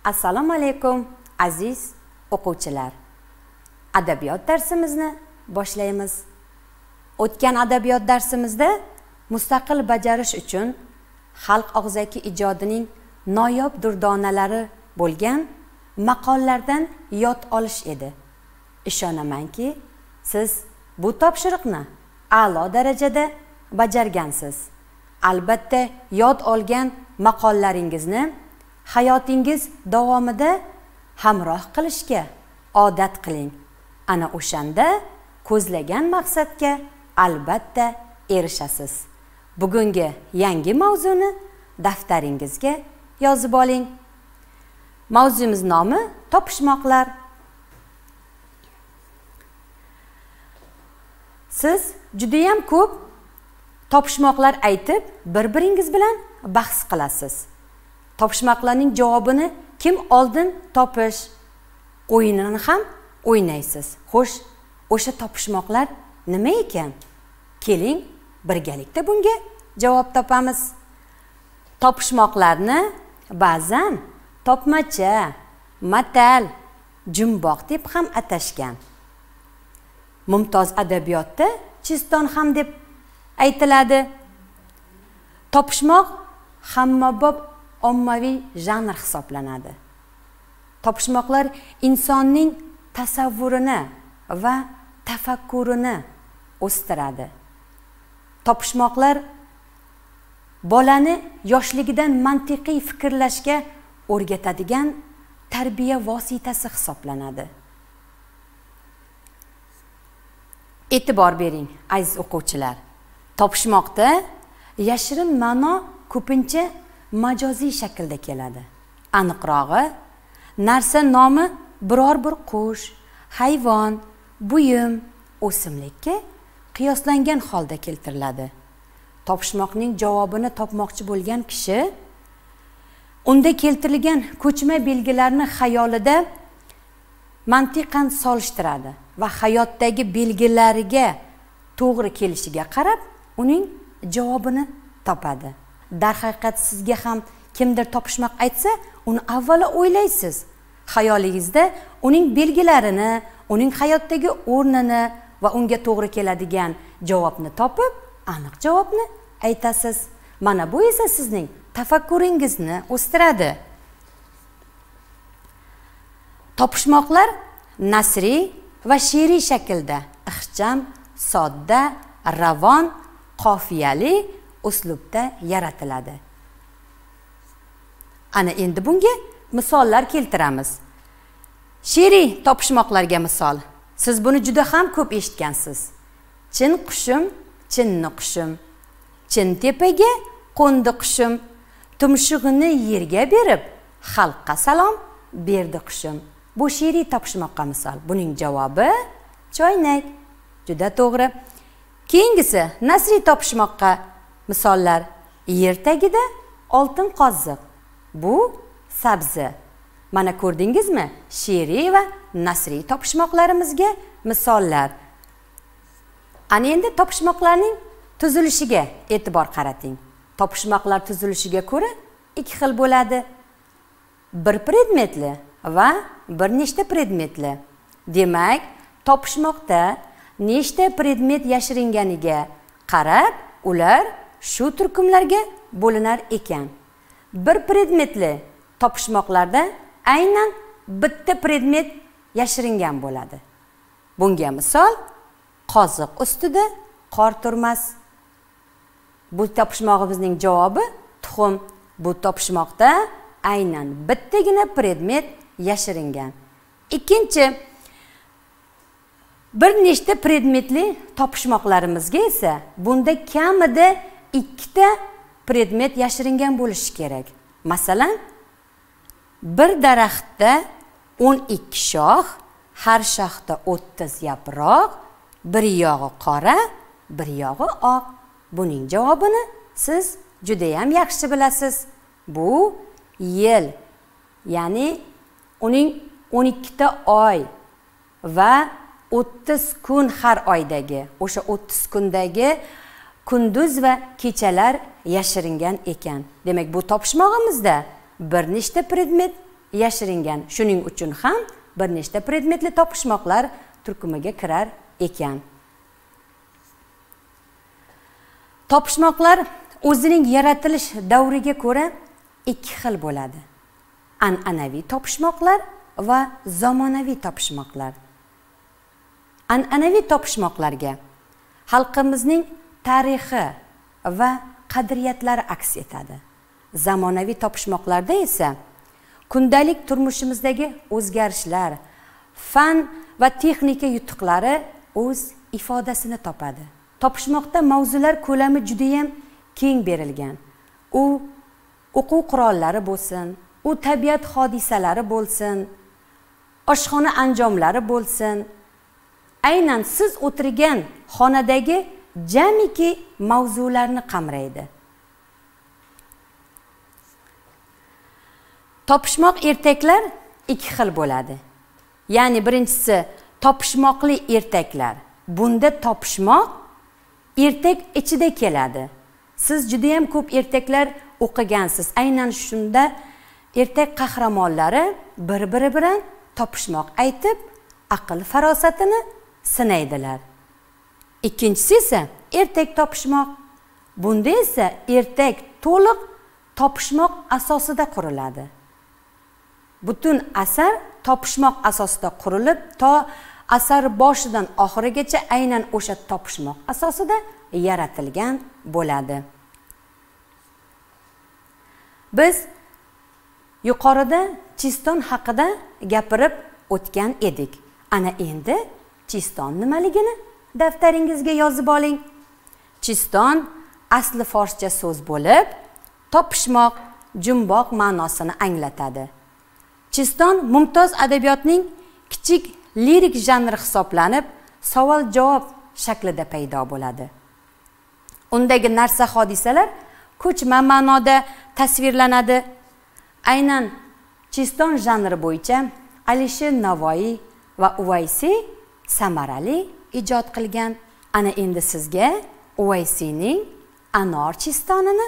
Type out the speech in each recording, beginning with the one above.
Assalomu alaykum aziz o'quvchilar. Adabiyot darsimizni boshlaymiz. O'tgan adabiyot darsimizda mustaqil bajarish uchun xalq og'zaki ijodining noyob durdonalari bo'lgan maqollardan yod olish edi. Ishonamanki, siz bu topshiriqni a'lo darajada bajargansiz. Albatta, yod olgan maqollaringizni hayotingiz davomida hamroh qilishga odat qiling. Ana o'shanda ko'zlagan maqsadga albatta erishasiz. Bugungi yangi mavzuni daftaringizga yozib oling. Mavzumiz nomi topishmoqlar. Siz juda ham ko'p topishmoqlar aytib, bir-biringiz bilan bahs qilasiz. Topishmoqlarning javobini kim oldin topish o'yinini ham o'ynaysiz. Xo'sh, o'sha topishmoqlar nima ekan? Keling, birgalikda bunga javob topamiz. Topishmoqlarni ba'zan topmacha, matal, jumboq deb ham atashgan. Mumtoz adabiyotda chiston ham deb aytiladi. Topishmoq hammabop ommaviy janr hisoblanadi. Topishmoqlar insonning tasavvurini va tafakkurini o'stiradi. Topishmoqlar bolani yoshligidan mantiqiy fikrlashga o'rgatadigan tarbiya vositasi hisoblanadi. E'tibor bering, aziz o'quvchilar. Topishmoqda yashirin ma'no ko'pincha majoziy shaklda keladi. Aniqrog'i, narsa nomi biror bir qush, hayvon, buyum, o'simlikka qiyoslangan holda keltiriladi. Topishmoqning javobini topmoqchi bo'lgan kishi unda keltirilgan ko'chma belgilarni xayolida mantiqan solishtiradi va hayotdagi belgilariga to'g'ri kelishiga qarab uning javobini topadi. Darhaqiqat sizga ham kimdir topishmoq aytsa, uni avvalo o'ylaysiz. Xayolingizda uning belgilarini, uning hayotdagi o'rnini va unga to'g'ri keladigan javobni topib, aniq javobni aytasiz. Mana bu esa sizning tafakkuringizni o'stiradi. Topishmoqlar nasriy va she'riy shaklda, ixcham, sodda, ravon, qofiyali uslubda yaratiladi. Ana endi bunga misollar keltiramiz. She'riy topishmoqlarga misol. Siz buni juda ham ko'p eshitgansiz. Chin qushim, chinni qushim. Chin tepaga qo'ndi qushim. Tumshug'ini yerga berib, xalqqa salom berdi qushim. Bu she'riy topishmoqqa misol. Buning javobi choynak. Juda to'g'ri. Keyingisi nasriy topishmoqqa misollar. Yer tagida oltin qoziq. Bu sabzi. Mana ko'rdingizmi? She'riy va nasriy topishmoqlarimizga misollar. Ana endi topishmoqlarning tuzilishiga e'tibor qarating. Topishmoqlar tuzilishiga ko'ra ikki xil bo'ladi. Bir predmetli va bir nechta predmetli. Demak, topishmoqda nechta predmet yashiringaniga qarab, ular shu turkumlarga bo'linar ekan. Bir predmetli topishmoqlarda aynan bitta predmet yashiringan bo'ladi. Bunga misol qoziq ustida qor turmas. Bu topishmog'imizning javobi tuxum. Bu topishmoqda aynan bittagina predmet yashiringan. Ikkinchi, bir nechta predmetli topishmoqlarimizga esa bunda kamida ikkita predmet yashiringan bo'lishi kerak. Masalan, bir daraxtda 12 shox, har shoxda 30 yaproq, bir yog'i qora, bir yog'i oq. Buning javobini siz juda ham yaxshi bilasiz. Bu yil, ya'ni uning 12 ta oy va 30 kun har oydagi, o'sha 30 kundagi kunduz va kechalar yashiringan ekan. Demak, bu topishmog'imizda bir nechta predmet yashiringan. Shuning uchun ham bir nechta predmetli topishmoqlar turkumiga kirar ekan. Topishmoqlar o'zining yaratilish davriga ko'ra ikki xil bo'ladi. An'anaviy topishmoqlar va zamonaviy topishmoqlar. An'anaviy topishmoqlarga xalqimizning tarixi va qadriyatlari aks etadi. Zamonaviy topishmoqlarda esa kundalik turmushimizdagi o'zgarishlar, fan va texnika yutuqlari o'z ifodasini topadi. Topishmoqda mavzular ko'lami juda ham keng berilgan. U o'quv qurollari bo'lsin, u tabiat hodisalari bo'lsin, oshxona anjomlari bo'lsin, aynan siz o'tirgan xonadagi jamiki mavzularni qamraydi. Topishmoq ertaklar ikki xil bo'ladi. Ya'ni birinchisi topishmoqli ertaklar. Bunda topishmoq ertak ichida keladi. Siz juda ham ko'p ertaklar o'qigansiz. Aynan shunda ertak qahramonlari bir-biri bilan topishmoq aytib, aql farosatini sinaydilar. Ikkinchisi esa ertak topishmoq. Bunda esa ertak to'liq topishmoq asosida quriladi. Butun asar topishmoq asosida qurilib, to asar boshidan oxirigacha aynan o'sha topishmoq asosida yaratilgan bo'ladi. Biz yuqorida Chiston haqida gapirib o'tgan edik. Ana endi Chiston nimaligini daftaringizga yozib oling. Chiston asli forscha so'z bo'lib, topishmoq, jumboq ma'nosini anglatadi. Chiston mumtoz adabiyotning kichik lirik janri hisoblanib, savol-javob shaklida paydo bo'ladi. Undagi narsa hodisalar ko'chma ma'noda tasvirlanadi. Aynan Chiston janri bo'yicha Alisher Navoiy va Uvaysi samarali ijod qilgan. Ana endi sizga Uvaysining Anor Chistonini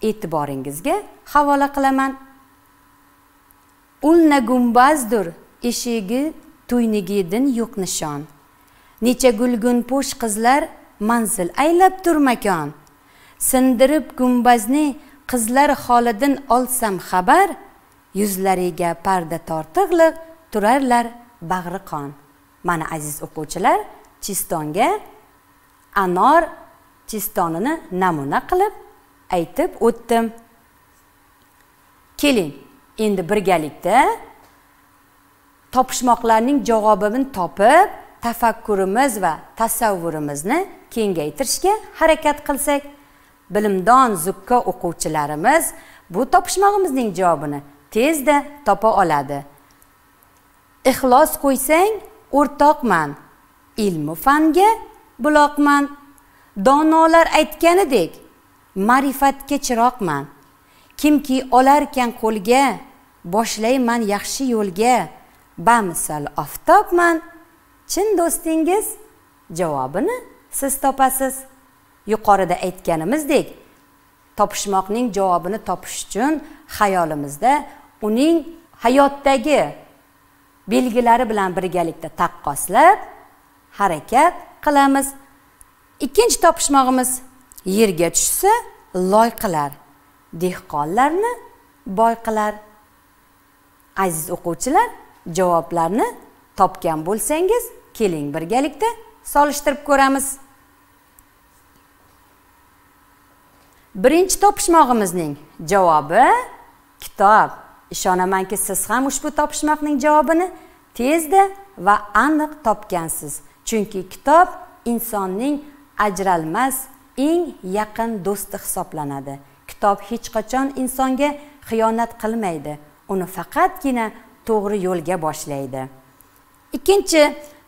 e'tiboringizga havola qilaman. Ulna gumbazdur eshigi tuynigidan yo'q nishon. Necha gulgun po'sh qizlar manzil aylab turmakon. Sindirib gumbazni qizlar holidan olsam xabar, yuzlariga parda tortiqliq turarlar bag'ri qon. Mana aziz o'quvchilar, Chistonga Anor Chistonini namuna qilib aytib o'tdim. Keling, endi birgalikda topishmoqlarning javobini topib, tafakkurimiz va tasavvurimizni kengaytirishga harakat qilsak, bilimdon zukko o'quvchilarimiz bu topishmog'imizning javobini tezda topa oladi. Ixlos qo'ysang, o'rtoqman, ilmu fanga buloqman. Donolar aytganidek, ma'rifatga chiroqman. Kimki olarkan qo'lga, boshlayman yaxshi yo'lga. Bamisal oftobman. Chin do'stingiz javobini siz topasiz. Yuqorida aytganimizdek, topishmoqning javobini topish uchun xayolimizda uning hayotdagi belgilari bilan birgalikda taqqoslab harakat qilamiz. Ikkinchi topishmog'imiz yerga tushsa loy qilar, dehqonlarni boy qilar. Aziz o'quvchilar, javoblarni topgan bo'lsangiz, keling birgalikda solishtirib ko'ramiz. Birinchi topishmog'imizning javobi kitob. Ishonamanki, siz ham ushbu topishmoqning javobini tezda va aniq topgansiz. Chunki kitob insonning ajralmas eng yaqin do'sti hisoblanadi. Kitob hech qachon insonga xiyonat qilmaydi. Uni faqatgina to'g'ri yo'lga boshlaydi. Ikkinchi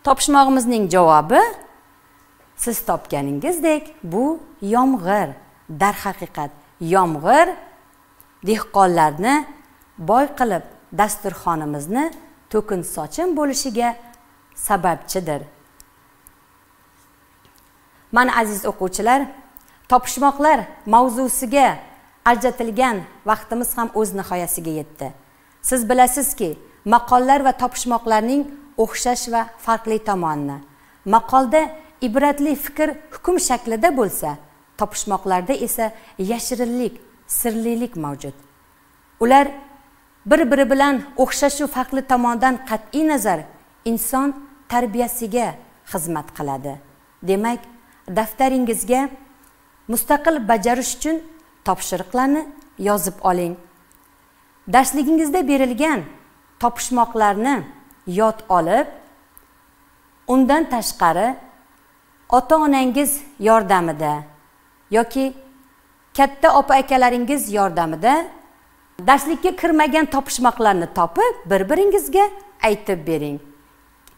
topishmog'imizning javobi siz topganingizdek bu yomg'ir. Darhaqiqat yomg'ir dehqonlarni boy qilib dasturxonimizni to'kin sochin bo'lishiga sababchidir. Mana aziz o'quvchilar, topishmoqlar mavzusiga ajratilgan vaqtimiz ham o'z nihoyasiga yetdi. Siz bilasizki, maqollar va topishmoqlarning o'xshash va farqli tomonini. Maqolda ibratli fikr hukm shaklida bo'lsa, topishmoqlarda esa yashirinlik, sirlilik mavjud. Ular bir-biri bilan o'xshash va farqli tomondan qat'iy nazar inson tarbiyasiga xizmat qiladi. Demak, daftaringizga mustaqil bajarish uchun topshiriqlarni yozib oling. Darsligingizda berilgan topishmoqlarni yod olib, undan tashqari ota-onangiz yordamida yoki katta opa-akalaringiz yordamida darslikka kirmagan topishmoqlarni topib, bir-biringizga aytib bering.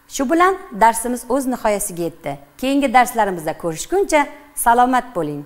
Shu bilan darsimiz o'z nihoyasiga yetdi. Keyingi darslarimizda ko'rishguncha salomat bo'ling.